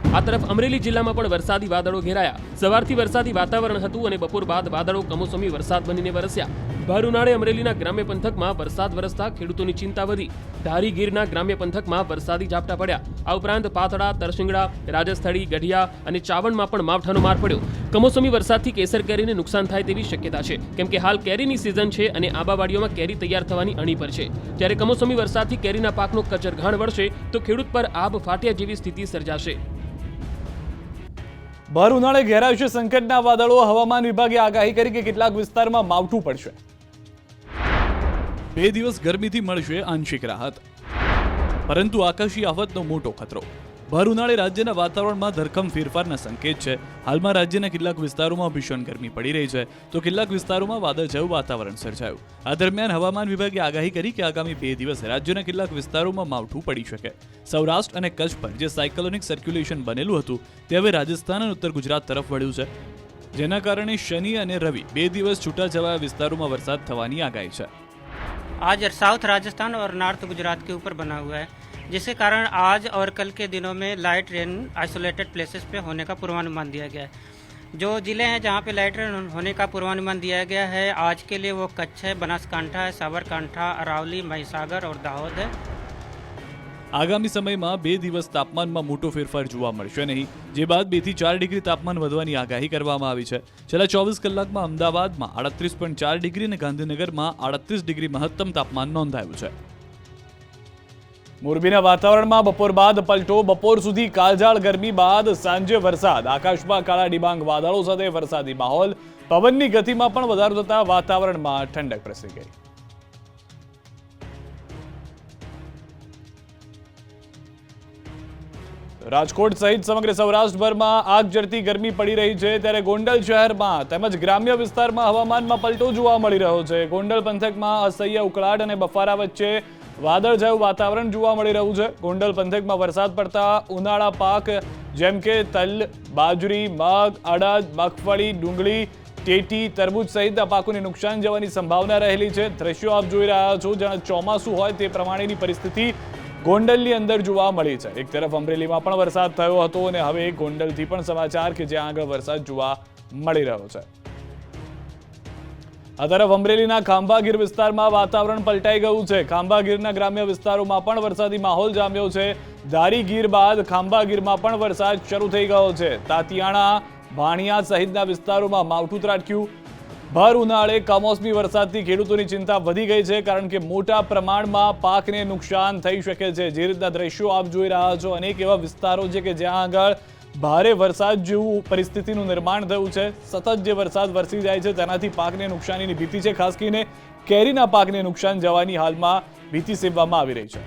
S2: આ તરફ અમરેલી જિલ્લામાં પણ વરસાદી વાદળો ઘેરાયા. સવારથી વરસાદી વાતાવરણ હતું અને બપોર બાદ વાદળો કમોસમી વરસાદ બનીને વરસ્યા. ભર ઉનાળે અમરેલીના ગ્રામ્ય પંથકમાં વરસાદ વરસતા ખેડૂતોની ચિંતા વધી. ધારી ગીરના ગ્રામ્ય પંથકમાં વરસાદી ઝાપટા પડ્યા. આ ઉપરાંત પાતળા, તરસિંગડા, રાજસ્થળી, ગઢિયા અને ચાવણમાં પણ માવઠાનો માર પડ્યો. કમોસમી વરસાદથી કેસર કેરીને નુકસાન થાય તેવી શક્યતા છે, કેમ કે હાલ કેરીની સિઝન છે અને આંબાવાડીઓમાં કેરી તૈયાર થવાની અણી પર છે. ત્યારે કમોસમી વરસાદથી કેરીના પાકનો કચરઘાણ વળશે તો ખેડૂત પર આબ ફાટ્યા જેવી સ્થિતિ સર્જાશે.
S1: ભર ઉનાળે ઘેરાશે સંકટના વાદળો. હવામાન વિભાગે આગાહી કરી કે કેટલાક વિસ્તારમાં માવઠું પડશે. 2 દિવસ ગરમીથી મળશે આંશિક રાહત, પરંતુ આકાશી આફતનો મોટો ખતરો. ભર ઉનાળે રાજ્યના વાતાવરણમાં ધરખમ ફેરફારના સંકેત છે. હાલમાં રાજ્યના કેટલાક વિસ્તારોમાં ભીષણ ગરમી પડી રહી છે, તો કેટલાક વિસ્તારોમાં વાદળછાયું વાતાવરણ સર્જાયું. આ દરમિયાન હવામાન વિભાગે આગાહી કરી કે આગામી 2 દિવસ રાજ્યના કેટલાક વિસ્તારોમાં માવઠું પડી શકે. સૌરાષ્ટ્ર અને કચ્છ પર જે સાયક્લોનિક સર્ક્યુલેશન બનેલું હતું તે હવે રાજસ્થાન અને ઉત્તર ગુજરાત તરફ વળ્યું છે, જેના કારણે શનિ અને રવિ 2 દિવસ છૂટાછવાયા વિસ્તારોમાં વરસાદ થવાની આગાહી છે.
S3: आज साउथ राजस्थान और नॉर्थ गुजरात के ऊपर बना हुआ है, जिसके कारण आज और कल के दिनों में लाइट रेन आइसोलेटेड प्लेसेस पे होने का पूर्वानुमान दिया गया है. जो ज़िले हैं जहाँ पे लाइट रेन होने का पूर्वानुमान दिया गया है आज के लिए वो कच्छ है, बनासकांठा है, साबरकांठा, अरावली, महिसागर और दाहोद है.
S1: આગામી સમયમાં 2 દિવસ તાપમાનમાં મોટો ફેરફાર જોવા મળશે નહીં, જે બાદ 2 થી 4 ડિગ્રી તાપમાન વધવાની આગાહી કરવામાં આવી છે. છેલ્લા 24 કલાકમાં અમદાવાદમાં 38.4 ડિગ્રી અને ગાંધીનગરમાં 38 ડિગ્રી મહત્તમ તાપમાન નોંધાયું છે. મોરબીના વાતાવરણમાં બપોર બાદ પલટો. બપોર સુધી કાળઝાળ ગરમી બાદ સાંજે વરસાદ. આકાશમાં કાળા ડિબાંગ વાદળો સાથે વરસાદી માહોલ. પવનની ગતિમાં પણ વધારો થતા વાતાવરણમાં ઠંડક પ્રસરી ગઈ. રાજકોટ સહિત સમગ્ર સૌરાષ્ટ્રભરમાં આગ ઝરતી ગરમી પડી રહી છે, ત્યારે ગોંડલ શહેરમાં તેમજ ગ્રામ્ય વિસ્તારમાં હવામાનમાં પલટો જોવા મળી રહ્યો છે. ગોંડલ પંથકમાં અસહ્ય ઉકળાટ અને બફારા વચ્ચે વાદળછાયું વાતાવરણ જોવા મળી રહ્યું છે. ગોંડલ પંથકમાં વરસાદ પડતા ઉનાળા પાક જેમ કે તલ, બાજરી, મગ, અડદ, મગફળી, ડુંગળી, ટેટી, તરબૂચ સહિતના પાકોને નુકસાન જવાની સંભાવના રહેલી છે. દ્રશ્યો આપ જોઈ રહ્યા છો, જાણે ચોમાસું હોય તે પ્રમાણેની પરિસ્થિતિ ગોંડલની અંદર જોવા મળી છે. એક તરફ અમરેલીમાં પણ વરસાદ થયો હતો અને હવે ગોંડલથી પણ સમાચાર કે જ્યાં આગળ વરસાદ જોવા મળી રહ્યો છે. આ તરફ અમરેલીના ખાંભાગીર વિસ્તારમાં વાતાવરણ પલટાઈ ગયું છે. ખાંભાગીરના ગ્રામ્ય વિસ્તારોમાં પણ વરસાદી માહોલ જામ્યો છે. ધારી ગીર બાદ ખાંભાગીરમાં પણ વરસાદ શરૂ થઈ ગયો છે. તાતિયાણા, ભાણિયા સહિતના વિસ્તારોમાં માવઠું ત્રાટક્યું. ભર ઉનાળે કમોસમી વરસાદથી ખેડૂતોની ચિંતા વધી ગઈ છે, કારણ કે મોટા પ્રમાણમાં પાકને નુકસાન થઈ શકે છે. જે રીતના દ્રશ્યો આપ જોઈ રહ્યા છો, અનેક એવા વિસ્તારો છે કે જ્યાં આગળ ભારે વરસાદ જેવું પરિસ્થિતિનું નિર્માણ થયું છે. સતત જે વરસાદ વરસી જાય છે તેનાથી પાકને નુકસાનીની ભીતિ છે. ખાસ કરીને કેરીના પાકને નુકસાન જવાની હાલમાં ભીતિ સેવવામાં આવી રહી છે.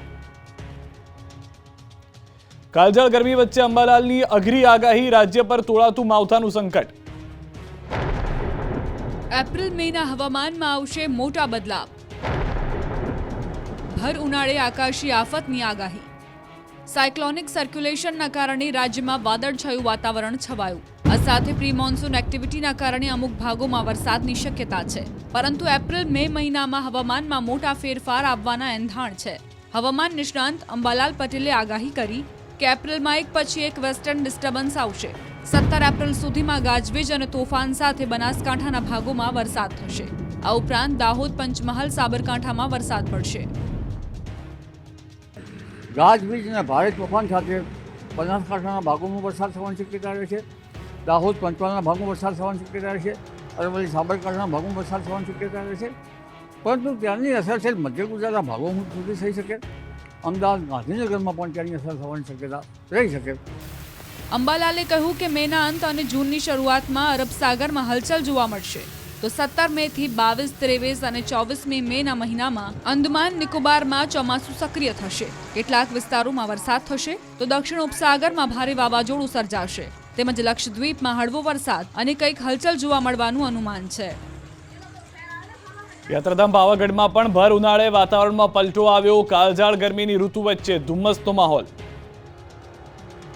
S1: કાળઝાળ ગરમી વચ્ચે અંબાલાલની અઘરી આગાહી. રાજ્ય પર તોળાતું માવઠાનું સંકટ.
S4: એપ્રિલ મેના હવામાનમાં આવશે મોટા બદલાવ. ભર ઉનાળે આકાશી આફતની આગાહી. સાયક્લોનિક સર્ક્યુલેશનના કારણે રાજ્યમાં વાદળછાયું વાતાવરણ છવાયું. આ સાથે પ્રી મોન્સૂન એક્ટિવિટીના કારણે અમુક ભાગોમાં વરસાદની શક્યતા છે, પરંતુ એપ્રિલ મે મહિનામાં હવામાનમાં મોટા ફેરફાર આવવાના એંધાણ છે. હવામાન નિષ્ણાંત અંબાલાલ પટેલે આગાહી કરી કે એપ્રિલમાં એક પછી એક વેસ્ટર્ન ડિસ્ટર્બન્સ આવશે. 17 એપ્રિલ સુધીમાં ગાજવીજ અને તોફાન સાથે બનાસકાંઠાના ભાગોમાં વરસાદ થશે. આ ઉપરાંત દાહોદ, પંચમહાલ, સાબરકાંઠામાં વરસાદ પડશે.
S5: ગાજવીજ અને ભારે તોફાન સાથે બનાસકાંઠાના ભાગોમાં વરસાદ થવાની શક્યતા રહે છે. દાહોદ, પંચમહાલના ભાગોમાં વરસાદ થવાની શક્યતા રહે છે. અરવલ્લી, સાબરકાંઠાના ભાગોમાં વરસાદ થવાની શક્યતા રહે છે. પરંતુ ત્યાંની અસર છે મધ્ય ગુજરાતના ભાગો સુધી થઈ શકે. અમદાવાદ, ગાંધીનગરમાં પણ ત્યાંની અસર થવાની શક્યતા રહી શકે.
S4: અંબાલાલે કહ્યું કે મેના અંત અને જૂનની શરૂઆતમાં અરબ સાગરમાં હલચલ જોવા મળશે, તો 17 મે થી 22, 23 અને 24 મેના મહિનામાં અંદમાન નિકોબારમાં ચોમાસું સક્રિય થશે. કેટલાક વિસ્તારોમાં વરસાદ થશે, તો દક્ષિણ ઉપસાગરમાં ભારે વાવાઝોડું સર્જાશે. તેમજ લક્ષદ્વીપમાં હળવો વરસાદ અને કંઈક હલચલ જોવા મળવાનું અનુમાન છે.
S1: યાત્રાધામ પાવાગઢમાં પણ ભર ઉનાળે વાતાવરણમાં પલટો આવ્યો. કાળઝાળ ગરમીની ઋતુ વચ્ચે ધુમ્મસનો માહોલ.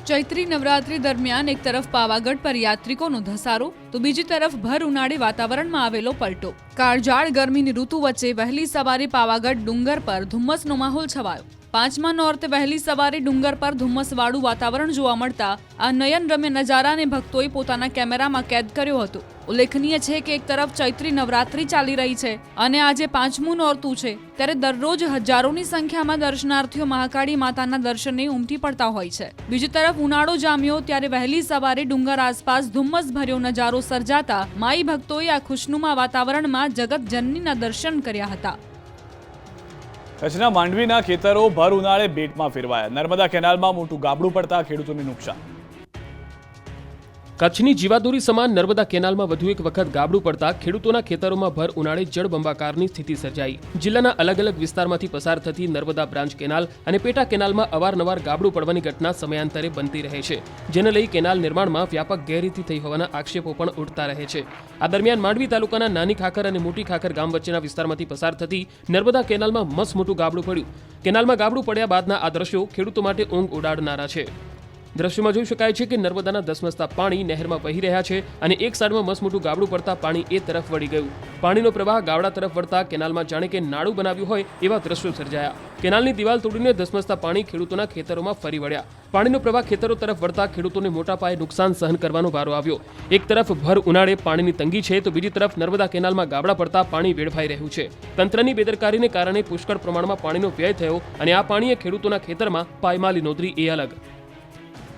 S4: ચૈત્રી નવરાત્રી દરમિયાન એક તરફ પાવાગઢ પર યાત્રિકોનો ધસારો, તો બીજી તરફ ભર ઉનાળે વાતાવરણમાં આવેલો પલટો. કાળઝાળ ગરમીની ઋતુ વચ્ચે વહેલી સવારે પાવાગઢ ડુંગર પર ધુમ્મસનો માહોલ છવાયો. પાંચમા નોરતે વહેલી સવારે ડુંગર પર ધુમ્મસવાળું વાતાવરણ જોવા મળતા આ નયનરમ્ય નજારાને ભક્તોએ પોતાના કેમેરામાં કેદ કર્યો હતો. ઉલ્લેખનીય છે કે એક તરફ ચૈત્રી નવરાત્રી ચાલી રહી છે અને આજે પાંચમું નોરતું છે, ત્યારે દરરોજ હજારોની સંખ્યામાં દર્શનાર્થીઓ મહાકાળી માતાના દર્શને ઉમટી પડતા હોય છે. બીજી તરફ ઉનાળો જામ્યો ત્યારે વહેલી સવારે ડુંગર આસપાસ ધુમ્મસભર્યો નજારો સર્જાતા માઈ ભક્તોએ આ ખુશનુમા વાતાવરણમાં જગતજનનીના દર્શન કર્યા હતા.
S1: કચ્છના માંડવીના ખેતરો ભર ઉનાળે બેટમાં ફેરવાયા. નર્મદા કેનાલમાં મોટું ગાબડું પડતા ખેડૂતોને નુકસાન.
S2: કચ્છની જીવાદોરી સમાન નર્મદા કેનાલમાં વધુ એક વખત ગાબડું પડતા ખેડૂતોના ખેતરોમાં ભર ઉનાળે જળબંબાકારની સ્થિતિ સર્જાઈ. જિલ્લાના અલગ અલગ વિસ્તારમાંથી પસાર થતી નર્મદા બ્રાન્ચ કેનાલ અને પેટા કેનાલમાં અવારનવાર ગાબડું પડવાની ઘટના સમયાંતરે બનતી રહે છે, જેને લઈ કેનાલ નિર્માણમાં વ્યાપક ગેરરીતિ થઈ હોવાના આક્ષેપો પણ ઉઠતા રહે છે. આ દરમિયાન માંડવી તાલુકાના નાની ખાખર અને મોટી ખાખર ગામ વચ્ચેના વિસ્તારમાંથી પસાર થતી નર્મદા કેનાલમાં મસમોટું ગાબડું પડ્યું. કેનાલમાં ગાબડું પડ્યા બાદના આ દ્રશ્યો ખેડૂતો માટે ઊંઘ ઉડાડનારા છે. દ્રશ્યમાં જોઈ શકાય છે કે નર્મદાના ધસમસતા પાણી નહેરમાં વહી રહ્યા છે અને એક સાઈડમાં મસમોટું ગાબડું પડતા પાણી એ તરફ વળી ગયું. પાણીનો પ્રવાહ ગાવડા તરફ વળતા કેનાલમાં જાણે કે નાળું બનાવ્યું હોય એવા દ્રશ્યો સર્જાયા. કેનાલની દિવાલ તોડીને ધસમસતા પાણી ખેડૂતોના ખેતરોમાં ફરી વળ્યા. પાણીનો પ્રવાહ ખેતરો તરફ વળતા ખેડૂતોને મોટા પાયે નુકસાન સહન કરવાનો વારો આવ્યો. એક તરફ ભર ઉનાળે પાણીની તંગી છે તો બીજી તરફ નર્મદા કેનાલમાં ગાબડા પડતા પાણી વેડફાઈ રહ્યું છે. તંત્રની બેદરકારીને કારણે પુષ્કળ પ્રમાણમાં પાણીનો વ્યય થયો અને આ પાણીએ ખેડૂતોના ખેતરમાં પાયમાલી નોંધી એ અલગ.